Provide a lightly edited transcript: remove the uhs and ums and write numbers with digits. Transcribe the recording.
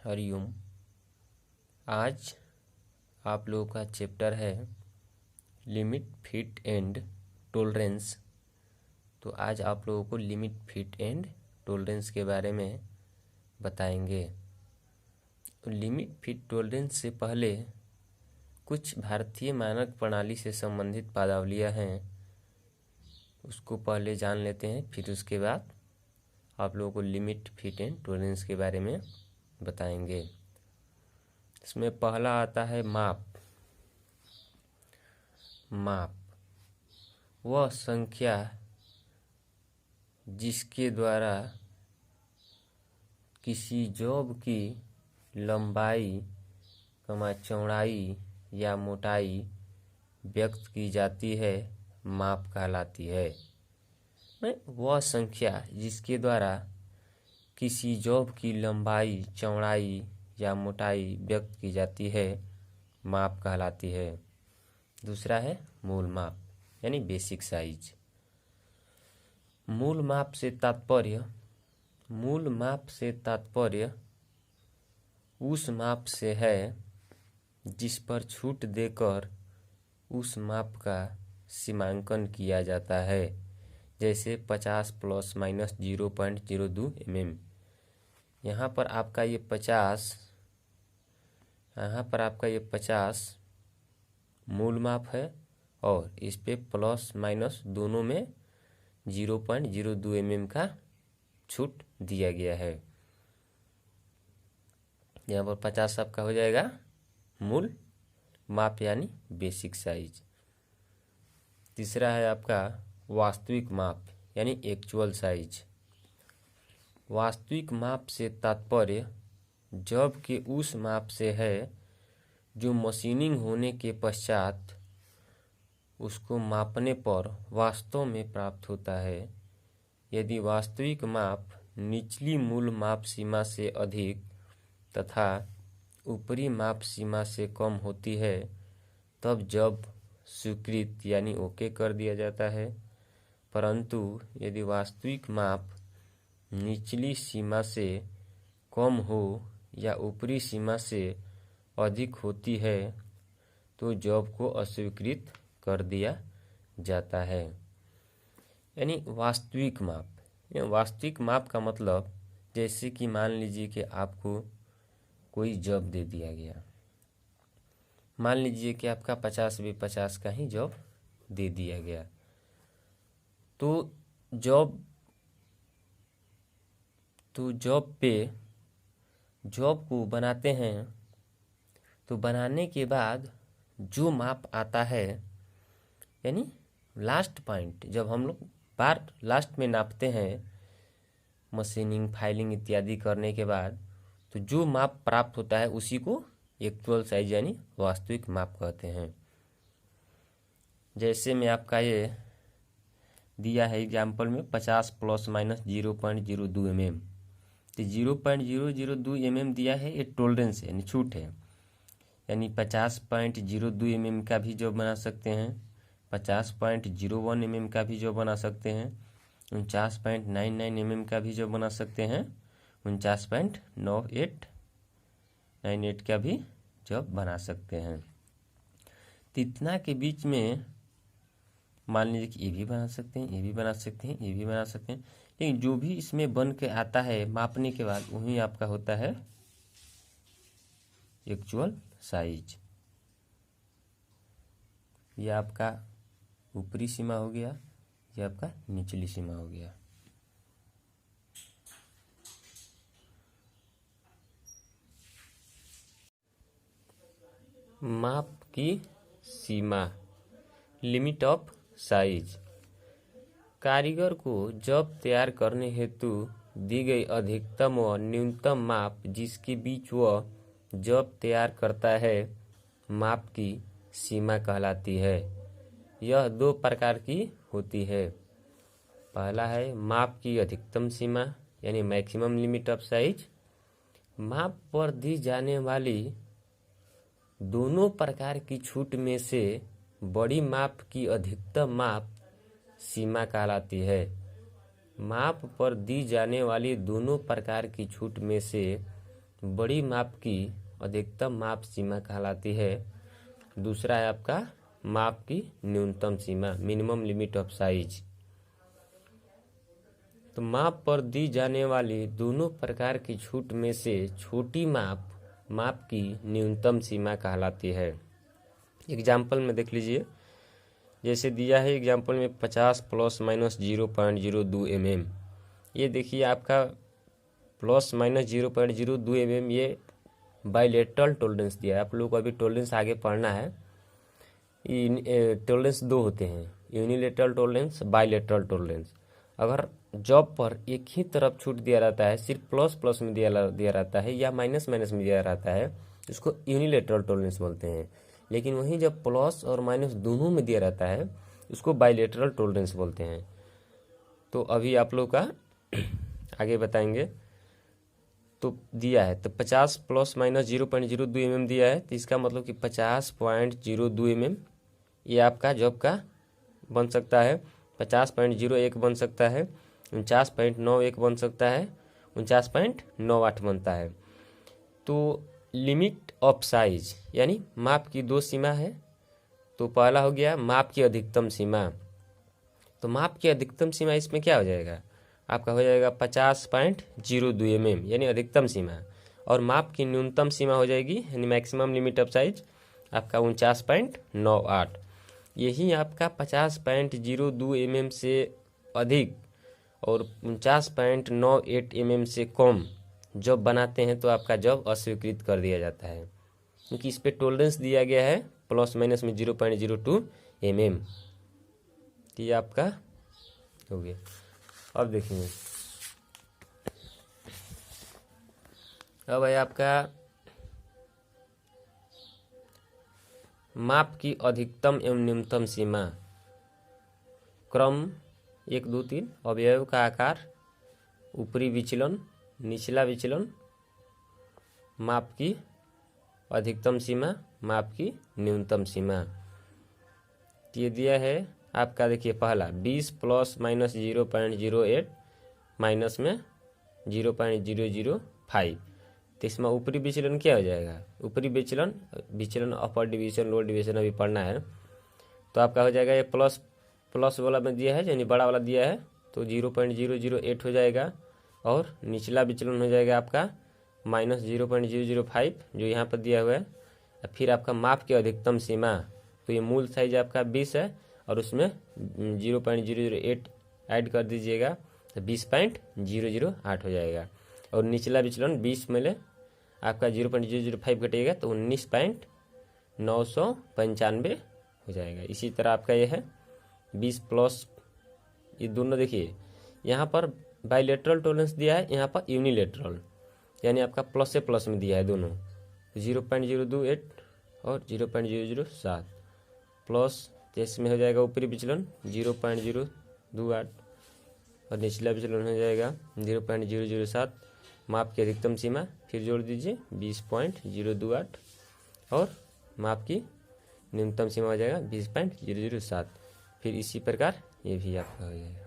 हरिओम। आज आप लोगों का चैप्टर है लिमिट, फिट एंड टॉलरेंस। तो आज आप लोगों को लिमिट, फिट एंड टॉलरेंस के बारे में बताएंगे। तो लिमिट, फिट, टॉलरेंस से पहले कुछ भारतीय मानक प्रणाली से संबंधित पदावलियां हैं, उसको पहले जान लेते हैं, फिर उसके बाद आप लोगों को लिमिट, फिट एंड टॉलरेंस के बारे में बताएंगे। इसमें पहला आता है माप। माप वह संख्या जिसके द्वारा किसी जॉब की लंबाई, चौड़ाई या मोटाई व्यक्त की जाती है, माप कहलाती है। वह संख्या जिसके द्वारा किसी जॉब की लंबाई, चौड़ाई या मोटाई व्यक्त की जाती है, माप कहलाती है। दूसरा है मूल माप यानी बेसिक साइज। मूल माप से तात्पर्य उस माप से है जिस पर छूट देकर उस माप का सीमांकन किया जाता है। जैसे 50 ± 0.02 mm। यहाँ पर आपका ये 50 मूल माप है और इस पे प्लस माइनस दोनों में 0.02 mm का छूट दिया गया है। यहाँ पर 50 आपका हो जाएगा मूल माप यानी बेसिक साइज। तीसरा है आपका वास्तविक माप यानी एक्चुअल साइज। वास्तविक माप से तात्पर्य जॉब के उस माप से है जो मशीनिंग होने के पश्चात उसको मापने पर वास्तव में प्राप्त होता है। यदि वास्तविक माप निचली मूल माप सीमा से अधिक तथा ऊपरी माप सीमा से कम होती है तब जॉब स्वीकृत यानी ओके कर दिया जाता है। परंतु यदि वास्तविक माप निचली सीमा से कम हो या ऊपरी सीमा से अधिक होती है तो जॉब को अस्वीकृत कर दिया जाता है। यानी वास्तविक माप का मतलब, जैसे कि मान लीजिए कि आपको कोई जॉब दे दिया गया। मान लीजिए कि आपका 50/50 का ही जॉब दे दिया गया। तो जॉब को बनाते हैं, तो बनाने के बाद जो माप आता है यानी लास्ट पॉइंट, जब हम लोग बार लास्ट में नापते हैं मशीनिंग, फाइलिंग इत्यादि करने के बाद, तो जो माप प्राप्त होता है उसी को एक्चुअल साइज यानी वास्तविक माप कहते हैं। जैसे मैं आपका ये दिया है एग्जाम्पल में 50 ± 0.02 mm। तो 0.002 mm दिया है, ये टॉलरेंस है यानी छूट है। यानी 50.02 mm का भी जॉब बना सकते हैं, 50.01 mm का भी जॉब बना सकते हैं, 49.99 mm का भी जॉब बना सकते हैं, 49.98 का भी जॉब बना सकते हैं। तो इतना के बीच में मान लीजिए कि ये भी बना सकते हैं, ये भी बना सकते हैं, ये भी बना सकते हैं, लेकिन जो भी इसमें बन के आता है मापने के बाद वही आपका होता है एक्चुअल साइज। ये आपका ऊपरी सीमा हो गया, ये आपका निचली सीमा हो गया। माप की सीमा, लिमिट ऑफ साइज। कारीगर को जॉब तैयार करने हेतु दी गई अधिकतम व न्यूनतम माप जिसके बीच वह जॉब तैयार करता है, माप की सीमा कहलाती है। यह 2 प्रकार की होती है। पहला है माप की अधिकतम सीमा यानी मैक्सिमम लिमिट ऑफ साइज। माप पर दी जाने वाली दोनों प्रकार की छूट में से बड़ी माप की अधिकतम माप सीमा कहलाती है। माप पर दी जाने वाली दोनों प्रकार की छूट में से बड़ी माप की अधिकतम माप सीमा कहलाती है। दूसरा है आपका माप की न्यूनतम सीमा, मिनिमम लिमिट ऑफ साइज। तो माप पर दी जाने वाली दोनों प्रकार की छूट में से छोटी माप माप की न्यूनतम सीमा कहलाती है। एग्जाम्पल में देख लीजिए, जैसे दिया है एग्जाम्पल में 50 प्लस माइनस 0.02 mm। ये देखिए आपका प्लस माइनस 0.02 mm ये बाइलेटरल टॉलरेंस दिया है। आप लोगों को अभी टॉलरेंस आगे पढ़ना है। टॉलरेंस दो होते हैं, यूनिलेटरल टॉलरेंस, बाइलेटरल टॉलरेंस। अगर जॉब पर एक ही तरफ छूट दिया रहता है, सिर्फ प्लस प्लस में दिया रहता है या माइनस माइनस में दिया रहता है, इसको यूनिलेटरल टॉलरेंस बोलते हैं। लेकिन वहीं जब प्लस और माइनस दोनों में दिया रहता है, उसको बाइलेटरल टॉलरेंस बोलते हैं। तो अभी आप लोग का आगे बताएंगे। तो दिया है तो 50 प्लस माइनस 0.02 mm दिया है, तो इसका मतलब कि 50.02 mm ये आपका जॉब का बन सकता है। 50.01 बन सकता है, 49.91 बन सकता है, 49.98 बनता है। तो लिमिट ऑफ साइज यानी माप की दो सीमा है। तो पहला हो गया माप की अधिकतम सीमा। तो माप की अधिकतम सीमा इसमें क्या हो जाएगा, आपका हो जाएगा 50.02 mm यानी अधिकतम सीमा। और माप की न्यूनतम सीमा हो जाएगी यानी मैक्सिमम लिमिट ऑफ साइज आपका 49.98। यही आपका 50.02 mm से अधिक और 49.98 mm से कम जॉब बनाते हैं तो आपका जॉब अस्वीकृत कर दिया जाता है, क्योंकि इस पे टॉलरेंस दिया गया है प्लस माइनस में 0.02 mm। ये आपका हो गया। अब देखेंगे, अब है आपका माप की अधिकतम एवं न्यूनतम सीमा। क्रम 1 2 3, अवयव का आकार, ऊपरी विचलन, निचला विचलन, माप की अधिकतम सीमा, माप की न्यूनतम सीमा। ये दिया है आपका, देखिए पहला 20 प्लस माइनस 0.08 माइनस में 0.005। तो इसमें ऊपरी विचलन क्या हो जाएगा, ऊपरी विचलन, विचलन अपर डिवीजन लोअर डिवीजन अभी पढ़ना है। तो आपका हो जाएगा ये प्लस प्लस वाला में दिया है यानी बड़ा वाला दिया है तो 0.008 हो जाएगा। और निचला विचलन हो जाएगा आपका माइनस 0.005 जो यहाँ पर दिया हुआ है। फिर आपका माप की अधिकतम सीमा, तो ये मूल साइज आपका 20 है और उसमें 0.008 ऐड कर दीजिएगा तो 20.008 हो जाएगा। और निचला विचलन 20 में ले आपका 0.005 घटेगा तो 19.995 हो जाएगा। इसी तरह आपका ये है 20 प्लस, ये दोनों देखिए यहाँ पर बाइलेटरल टॉलरेंस दिया है, यहाँ पर यूनिलेटरल यानी आपका प्लस से प्लस में दिया है दोनों 0.028 और 0.007 प्लस। इसमें हो जाएगा ऊपरी विचलन 0.028 और निचला विचलन हो जाएगा 0.007। माप की अधिकतम सीमा फिर जोड़ दीजिए 20.028 और माप की न्यूनतम सीमा हो जाएगा 20.007। फिर इसी प्रकार ये भी आपका हो जाएगा।